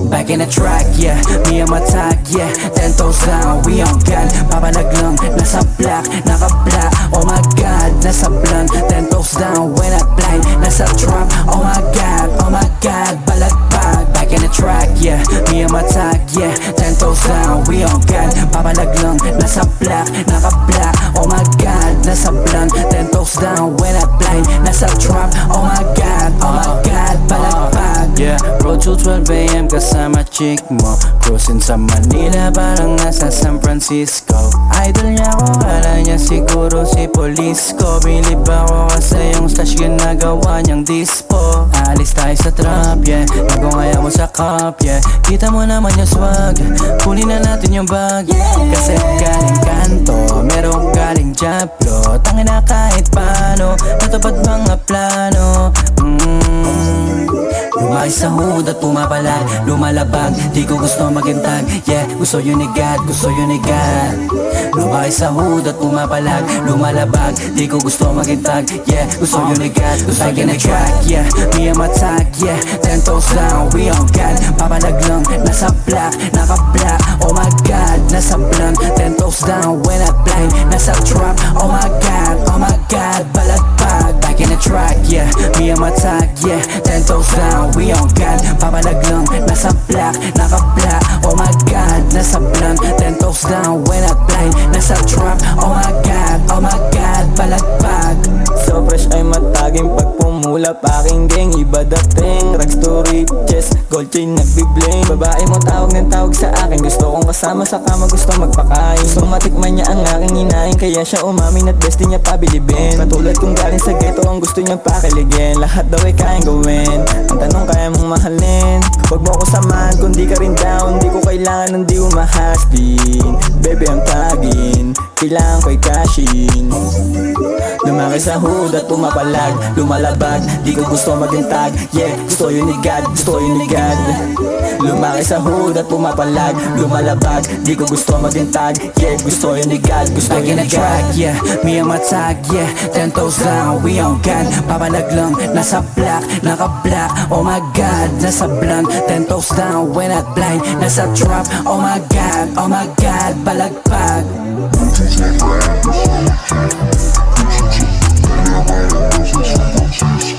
Back in the track, yeah, me and my tag, yeah. 10 toes down, we on God. Papalag lang, nasa black, naka-black. Oh my God, nasa blunt. 10 toes down, when I blind. Nasa trap, oh my God, balagbag. Back in the track, yeah, me and my tag, yeah. 10 toes down, we on God. Papalag lang, nasa black, naka-black. Oh my God, nasa blunt. 10 toes down, when I blind. Nasa trap, oh my God, balagbag. Yeah, road to 12 AM kasama chick mo. Cruising sa Manila parang nasa San Francisco. Idol niya ako, kala niya siguro si Polisco. Bilib ako kasi yung stash ginagawa niyang dispo. Alis tayo sa trap, yeah, nagungaya mo sa cup, yeah. Kita mo naman yung swag, kunin na natin yung bag, yeah. Kasi galing kanto, merong galing Diablo. Tangin na kahit paano, natupad mga plano. Lumaki sa hood at pumapalag, lumalabag, di ko gusto magintag. Yeah, gusto yun ni God, gusto yun ni God. Lumaki sa hood at pumapalag, lumalabag, di ko gusto magintag. Yeah, gusto yun ni God, gusto yun ni God. Yeah, me and my tag, yeah. 10 toes down, we on God. Papalag lang, nasa black, naka-black. Oh my God, nasa blunt. 10 toes down, when I blind. Nasa trap, oh my God, balagbag. Back in the track, yeah, me and my tag, yeah. 10 toes down, we on God. Papalag lang, nasa black, naka-black. Oh my God, nasa blunt. 10 toes down, when I blind. Nasa trap, oh my God, balagbag. So fresh ay mataging pag pumulap aking gang. Iba dating, rags to riches, gold chain nagbibling. Babae mo tawag ng tawag sa akin, gusto kong kasama sa kama, gusto magpakain. Gusto matikman niya ang aking inain, kaya siya umamin at best niya pabilibin. Katulad kong galing sa ghetto, ang gusto niyang pakiligin. Lahat daw ay kayang gawin, ang tanong kaya mong mahalin. Huwag mo ko samahan kung di ka rin down, di ko kailangan ng di umahas din. Baby I'm tagging, kailangan ko'y cashin. Lumaki sa hood at pumapalag, lumalabag, di ko gusto magintag. Yeah, gusto yun ni God, gusto yun ni God. Lumaki sa hood at pumapalag, lumalabag, di ko gusto magintag. Yeah, gusto yun ni God, gusto Back in yun the ni track, God. yeah, me and my tag, yeah. 10 toes down, we on God. Papalag lang, nasa black, naka-black. Oh my God, nasa blunt. 10 toes down, when I blind. Nasa trap, oh my God, balagbag. Push it to the ground, push it to the ground, push it to the ground, push it to the ground.